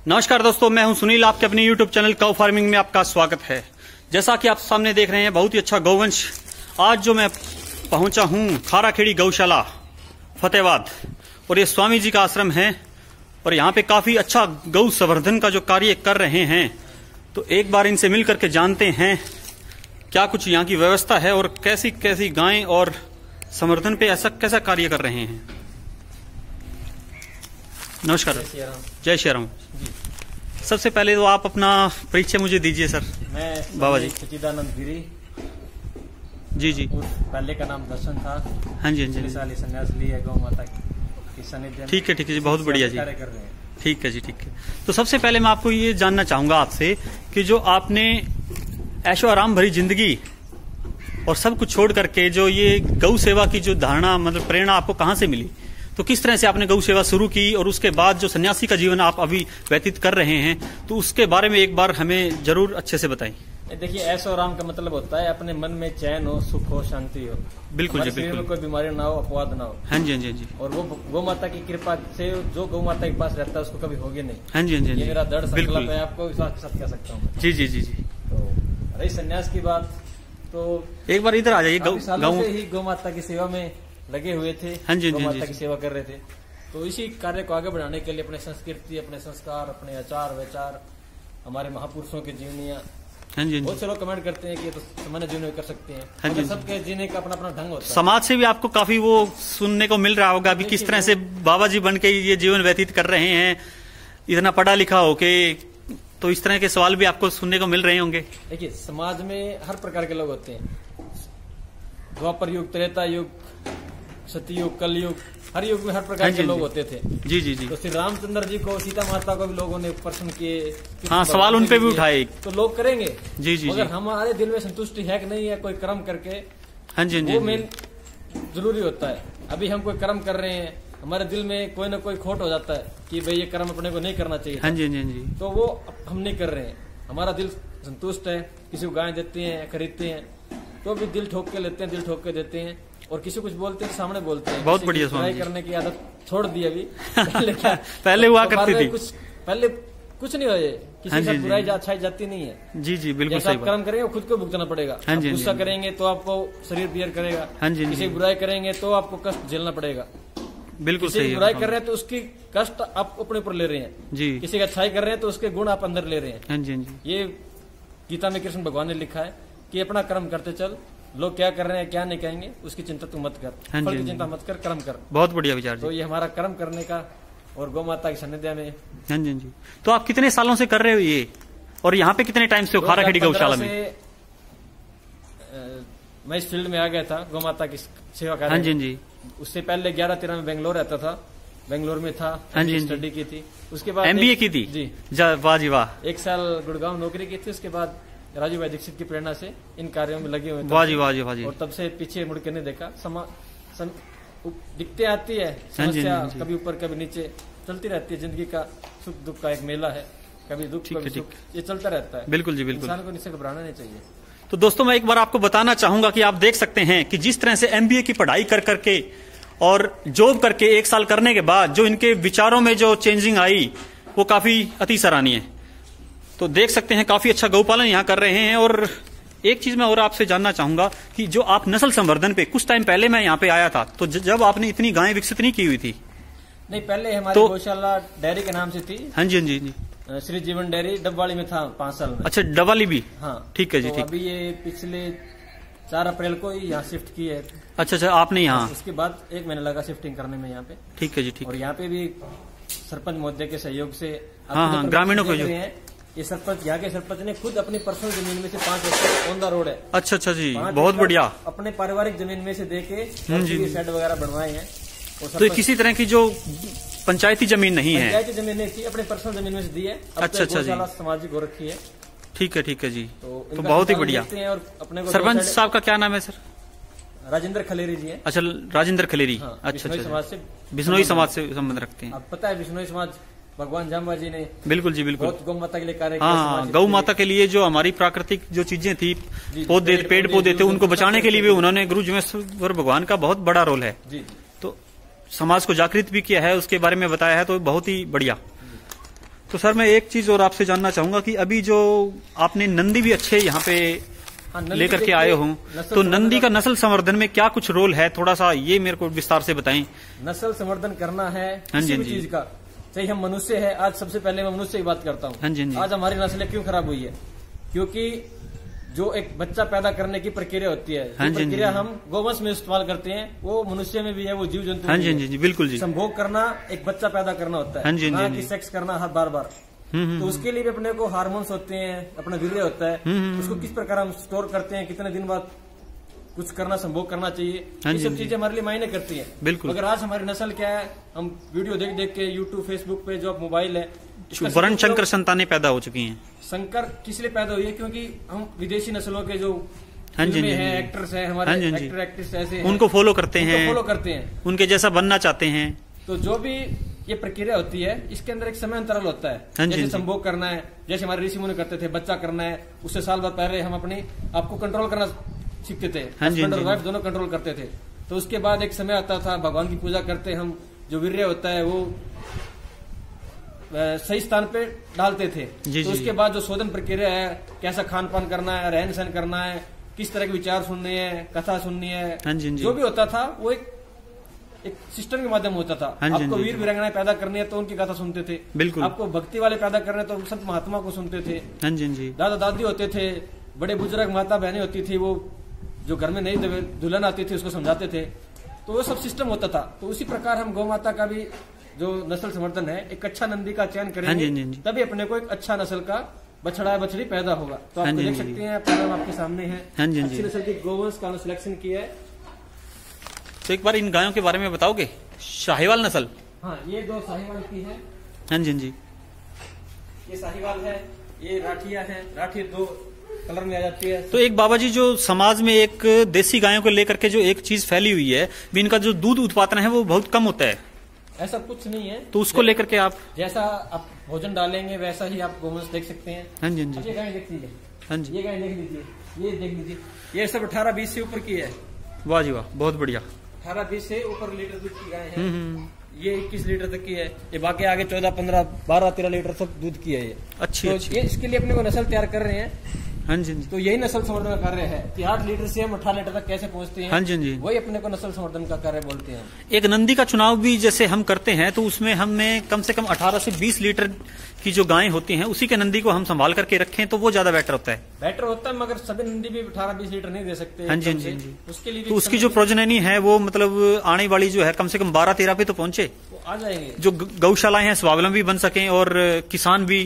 नमस्कार दोस्तों, मैं हूं सुनील। आपके अपने YouTube चैनल काऊ फार्मिंग में आपका स्वागत है। जैसा कि आप सामने देख रहे हैं, बहुत ही अच्छा गौवंश। आज जो मैं पहुंचा हूं खाराखेड़ी गौशाला फतेहाबाद, और ये स्वामी जी का आश्रम है और यहाँ पे काफी अच्छा गौ संवर्धन का जो कार्य कर रहे हैं। तो एक बार इनसे मिल करके जानते हैं क्या कुछ यहाँ की व्यवस्था है और कैसी कैसी गायें और संवर्धन पे ऐसा कैसा कार्य कर रहे हैं। नमस्कार। जय श्री राम। सबसे पहले तो आप अपना परिचय मुझे दीजिए सर। मैं बाबा जी सचिदानंद गिरी। जी। पहले का नाम दर्शन था। हाँ जी हाँ जी। संन्यास लिया गौ माता की सानिध्य में। ठीक है जी, बहुत बढ़िया जी। कार्य कर रहे हैं। ठीक है जी, ठीक है। तो सबसे पहले मैं आपको ये जानना चाहूंगा आपसे कि जो आपने ऐशो आराम भरी जिंदगी और सब कुछ छोड़ करके जो ये गौ सेवा की जो धारणा, मतलब प्रेरणा आपको कहाँ से मिली? तो किस तरह से आपने गौ सेवा शुरू की और उसके बाद जो सन्यासी का जीवन आप अभी व्यतीत कर रहे हैं, तो उसके बारे में एक बार हमें जरूर अच्छे से बताएं। देखिए, ऐशो आराम का मतलब होता है अपने मन में चैन हो, सुख हो, शांति हो। बिल्कुल जी, बिल्कुल। कोई बीमारी ना हो, अपवाद ना हो। हाँ जी हाँ जी हाँ जी। और वो गौ माता की कृपा से जो गौ माता के पास रहता है उसको कभी होगी नहीं। हाँ जी हाँ जी। ये मेरा दृढ़ संकल्प है, आपको विश्वास के साथ कह सकता हूँ। जी जी जी जी। तो रही संन्यास की बात, तो एक बार इधर आ जाइए। सालों से ही गौ माता की सेवा में लगे हुए थे। हाँ जी गौ माता की सेवा कर रहे थे। तो इसी कार्य को आगे बढ़ाने के लिए अपने संस्कृति, अपने संस्कार, अपने आचार विचार, हमारे महापुरुषों की जीवनियाँ, हाँ जी, बहुत से लोग कमेंट करते हैं कि तो सामान्य जीवन में कर सकते हैं। हाँ जी, सबके जीने का अपना अपना ढंग होता है। समाज से भी आपको काफी वो सुनने को मिल रहा होगा अभी किस तरह से बाबा जी बन के ये जीवन व्यतीत कर रहे हैं, इतना पढ़ा लिखा होके। तो इस तरह के सवाल भी आपको सुनने को मिल रहे होंगे। देखिए, समाज में हर प्रकार के लोग होते हैं। द्वापर युग, त्रेता युग, सतयुग, कलयुग, हर युग में हर प्रकार के लोग होते थे। जी जी जी। तो श्री रामचंद्र जी को, सीता माता को भी लोगों ने प्रश्न किए। हाँ, सवाल उन पे भी उठाए। तो लोग करेंगे। जी जी। मगर हमारे दिल में संतुष्टि है कि नहीं है, कोई कर्म करके। हाँ जी वो मेन जरूरी होता है। अभी हम कोई कर्म कर रहे हैं, हमारे दिल में कोई ना कोई खोट हो जाता है कि भाई ये कर्म अपने को नहीं करना चाहिए। हाँ जी हाँ जी। तो वो हम नहीं कर रहे हैं, हमारा दिल संतुष्ट है। किसी को गाय देते हैं, खरीदते हैं, तो भी दिल ठोक के लेते हैं, दिल ठोक के देते हैं। और किसी कुछ बोलते हैं सामने बोलते हैं। बहुत बढ़िया। बुराई करने की आदत छोड़ दी अभी। पहले क्या पहले हुआ करती थी। पहले कुछ नहीं हो, किसी का बुराई अच्छाई जाती नहीं है। जी जी, बिल्कुल सही। कर्म करेंगे खुद को भुगतना पड़ेगा। गुस्सा करेंगे तो आपको शरीर बियर करेगा। किसी बुराई करेंगे तो आपको कष्ट झेलना पड़ेगा। बिल्कुल सही। बुराई कर रहे हैं तो उसकी कष्ट आप अपने ऊपर ले रहे हैं जी। किसी का अच्छाई कर रहे हैं तो उसके गुण आप अंदर ले रहे हैं। हाँ जी। ये गीता में कृष्ण भगवान ने लिखा है कि अपना कर्म करते चल, लोग क्या कर रहे हैं क्या नहीं कहेंगे उसकी चिंता तू मत कर। फल की चिंता मत कर, कर्म कर। बहुत बढ़िया विचार। तो ये हमारा कर्म करने का और गौ माता की सानिध्य में। हाँ जी जी। तो आप कितने सालों से कर रहे हो ये, और यहाँ पे कितने टाइम से हो खाराखेड़ी गौशाला में? मैं इस फील्ड में आ गया था गौ माता की सेवा कर। हाँ जी। उससे पहले 11-13 में बेंगलोर रहता था, बेंगलोर में था। हाँ जी। स्टडी की थी, उसके बाद MBA की थी जी। वाह जी वाह। 1 साल गुड़गांव नौकरी की थी। उसके बाद राजू भाई दीक्षित की प्रेरणा से इन कार्यों में लगे हुए। वाह जी वाह जी वाह जी। और तब से पीछे मुड़ के नहीं देखा। दिखते आती है समस्या, कभी ऊपर कभी नीचे चलती रहती है। जिंदगी का सुख दुख का एक मेला है, कभी दुख कभी सुख, ये चलता रहता है। बिल्कुल जी, बिल्कुल। इंसान को इससे घबराना नहीं चाहिए। तो दोस्तों, मैं एक बार आपको बताना चाहूंगा कि आप देख सकते हैं कि जिस तरह से MBA की पढ़ाई कर करके और जॉब करके 1 साल करने के बाद जो इनके विचारों में जो चेंजिंग आई, वो काफी अति सराहनीय है। तो देख सकते हैं काफी अच्छा गौपालन यहाँ कर रहे हैं। और एक चीज मैं और आपसे जानना चाहूंगा कि जो आप नस्ल संवर्धन पे, कुछ टाइम पहले मैं यहाँ पे आया था, तो जब आपने इतनी गायें विकसित नहीं की हुई थी? नहीं, पहले हमारी गौशाला डेयरी के नाम से थी। हाँ जी हाँ जी। श्री जीवन डेयरी डबवाली में था 5 साल में। अच्छा, डबवाली भी? हाँ ठीक है जी, ठीक। अभी ये पिछले 4 अप्रैल को ही यहाँ शिफ्ट की है। अच्छा, आपने यहाँ? उसके बाद 1 महीना लगा शिफ्टिंग करने में यहाँ पे। ठीक है जी, ठीक। और यहाँ पे भी सरपंच महोदय के सहयोग से ग्रामीणों को ये सरपंच, यहाँ के सरपंच ने खुद अपनी पर्सनल जमीन में से 5 एकड़ ऑन द रोड है। अच्छा जी, बहुत बढ़िया। अपने पारिवारिक जमीन में से देके शेड वगैरह बनवाए हैं। तो किसी तरह की जो पंचायती जमीन नहीं है? पंचायती जमीन नहीं थी, अपने पर्सनल जमीन में से दी है। अच्छा जी, सामाजिक हो रखी है। ठीक है जी। तो बहुत ही बढ़िया। और अपने सरपंच साहब का क्या नाम है सर? राजेंद्र खलेरी जी है। अच्छा, राजेंद्र खलेरी। अच्छा, बिश्नोई समाज से संबंध रखते हैं। अब पता है बिश्नोई समाज भगवान जाम्बा जी ने। बिल्कुल जी, बिल्कुल। गौ माता के लिए कार्य किया। हाँ, गौ माता के लिए जो हमारी प्राकृतिक जो चीजें थी, पौधे, पेड़ पौधे थे, उनको बचाने के लिए भी उन्होंने, गुरु जिम्मेश्वर भगवान का बहुत बड़ा रोल है। तो समाज को जागृत भी किया है, उसके बारे में बताया है, तो बहुत ही बढ़िया। तो सर मैं एक चीज और आपसे जानना चाहूंगा कि अभी जो आपने नंदी भी अच्छे यहाँ पे लेकर के आए हो, तो नंदी का नस्ल संवर्धन में क्या कुछ रोल है, थोड़ा सा ये मेरे को विस्तार से बताएं। नस्ल संवर्धन करना है किसी भी चीज का, चाहे हम मनुष्य है। आज सबसे पहले मैं मनुष्य की बात करता हूँ। आज हमारी नस्लें क्यों खराब हुई है? क्योंकि जो एक बच्चा पैदा करने की प्रक्रिया होती है, जो प्रक्रिया हम गोवंश में इस्तेमाल करते हैं, वो मनुष्य में भी है, वो जीव जंतु में भी है। बिल्कुल जी। संभोग करना एक बच्चा पैदा करना होता है, ना कि सेक्स करना हर बार बार। तो उसके लिए भी अपने को हार्मोन्स होते हैं, अपना वीर्य होता है, उसको किस प्रकार हम स्टोर करते हैं, कितने दिन बाद कुछ करना, संभोग करना चाहिए, ये सब चीजें हमारे लिए मायने करती हैं। बिल्कुल। अगर आज हमारी नस्ल क्या है, हम वीडियो देख देख के यूट्यूब फेसबुक पे जो मोबाइल है, वर्ण शंकर संतानें पैदा हो चुकी हैं। शंकर किस लिए पैदा हुई है? क्योंकि हम विदेशी नस्लों के जो फिल्में हैं, एक्टर्स हैं, हमारे एक्टर एक्ट्रेस ऐसे उनको फॉलो करते हैं, उनके जैसा बनना चाहते हैं। तो जो भी ये प्रक्रिया होती है, इसके अंदर एक समय अंतराल होता है। जैसे संभोग करना है, जैसे हमारे ऋषि मुनि करते थे, बच्चा करना है, उससे साल बाद पहले हम अपनी आपको कंट्रोल करना सीखते थे, हस्बैंड और वाइफ दोनों कंट्रोल करते थे। तो उसके बाद एक समय आता था, भगवान की पूजा करते हम, जो वीर्य होता है वो सही स्थान पे डालते थे। तो उसके बाद जो शोधन प्रक्रिया है, कैसा खान पान करना है, रहन सहन करना है, किस तरह के विचार सुनने हैं, कथा सुननी है, जो भी होता था वो एक सिस्टम के माध्यम होता था। आपको वीर वीरांगनाएं पैदा करनी है तो उनकी कथा सुनते थे। बिल्कुल। आपको भक्ति वाले पैदा करने तो संत महात्मा को सुनते थे। दादा दादी होते थे, बड़े बुजुर्ग माता बहनें होती थी, वो जो घर में नई दुल्हन आती थी उसको समझाते थे। तो वो सब सिस्टम होता था। तो उसी प्रकार हम गौ माता का भी जो नस्ल संवर्धन है, एक अच्छा नंदी का चयन करेंगे, तभी अपने को एक अच्छा नस्ल का बछड़ा या बछड़ी पैदा होगा। तो आप देख सकते हैं, परिणाम आपके सामने है। अच्छी नस्ल की गोवंश का सिलेक्शन किया है। तो एक बार इन गायों के बारे में बताओगे? शाहीवाल नस्ल। हाँ, ये दो शाहीवाल की है। हाँ जी। ये शाहीवाल है, ये राठिया है। राठी दो कलर में आ जाती है। तो एक बाबा जी, जो समाज में एक देसी गायों को लेकर के जो एक चीज फैली हुई है, इनका जो दूध उत्पादन है वो बहुत कम होता है। ऐसा कुछ नहीं है। तो उसको लेकर के आप जैसा आप भोजन डालेंगे वैसा ही आप गोवंश देख सकते हैं। हाँ जी। ये गाय देख लीजिए। हाँ जी। ये गाय देख लीजिए, ये देख लीजिए, ये सब 18-20 से ऊपर की है। वाह जी वाह, बहुत बढ़िया। 18-20 से ऊपर लीटर दूध की गाय है। ये 21 लीटर तक की है। ये बाकी आगे 14, 15, 12, 13 लीटर तक दूध की है ये। अच्छी। ये इसके लिए अपने को नस्ल तैयार कर रहे हैं। हाँ जी। तो यही नस्ल संवर्धन का कार्य है कि 8 लीटर से हम 18 लीटर तक कैसे पहुंचते हैं। हाँ जी। वही अपने को नस्ल संवर्धन का कार्य बोलते हैं। एक नंदी का चुनाव भी जैसे हम करते हैं, तो उसमें हमें कम से कम 18 से 20 लीटर की जो गायें होती हैं, उसी के नंदी को हम संभाल करके रखें तो वो ज्यादा बेटर होता है। बेटर होता है, मगर सभी नंदी भी 18-20 लीटर नहीं दे सकते। हाँ जी। उसके लिए तो उसकी जो प्रजननी है वो मतलब आने वाली जो है कम से कम 12-13 पे तो पहुंचे, आ जाएंगे। जो गौशालाएं हैं स्वावलंबी बन सकें और किसान भी।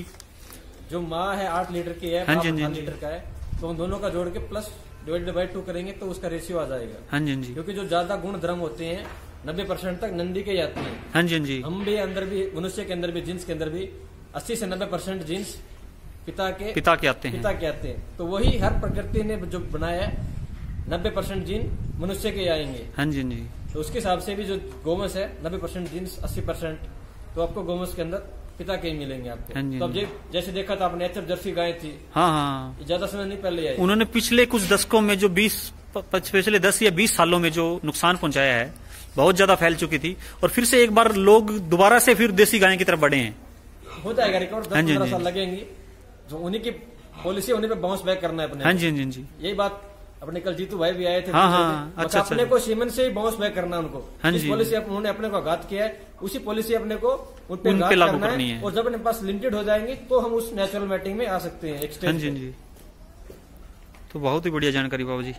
जो माँ है 8 लीटर की है, 8 लीटर का है, तो उन दोनों का जोड़ के प्लस डिवाइडेड बाय 2 करेंगे तो उसका रेशियो आ जाएगा। हाँ जी। क्योंकि जो ज्यादा गुण धर्म होते हैं 90% तक नंदी के आते हैं। हाँ जी। हम भी अंदर भी, मनुष्य के अंदर भी, जीन्स के अंदर भी 80 से 90% जीन्स पिता के आते हैं। तो वही हर प्रकृति ने जो बनाया है, 90% जीन मनुष्य के आएंगे। हाँ जी। तो उसके हिसाब से भी जो गोवंश है 90% जीन्स, 80% तो आपको गोवंश के अंदर पिता के ही मिलेंगे आपको। तो अब जैसे देखा था आपने, एचएफ जर्सी गाय थी। हाँ। ज्यादा समय नहीं पहले आई। उन्होंने पिछले कुछ दशकों में जो पिछले 10 या 20 सालों में जो नुकसान पहुंचाया है, बहुत ज्यादा फैल चुकी थी। और फिर से एक बार लोग दोबारा से फिर देसी गाय की तरफ बढ़े हैं। हो जाएगा रिकॉर्ड, 10-15 साल लगेंगे। जो उन्हीं की पॉलिसी, उन्हीं पे बाउंस बैक करना है अपने। हाँ जी। यही बात अपने कल जीतू भाई भी आए थे। हाँ। अच्छा। अपने को सीमेंट से ही बाउंस बैक करना है उनको। हाँ जिस पॉलिसी उन्होंने अपने को आघात किया है, उसी पॉलिसी अपने को उन पे लागू करनी है। और जब अपने पास लिमिटेड हो जाएंगे तो हम उस नेचुरल मैटिंग में आ सकते हैं। हाँ जी। तो बहुत ही बढ़िया जानकारी बाबू जी।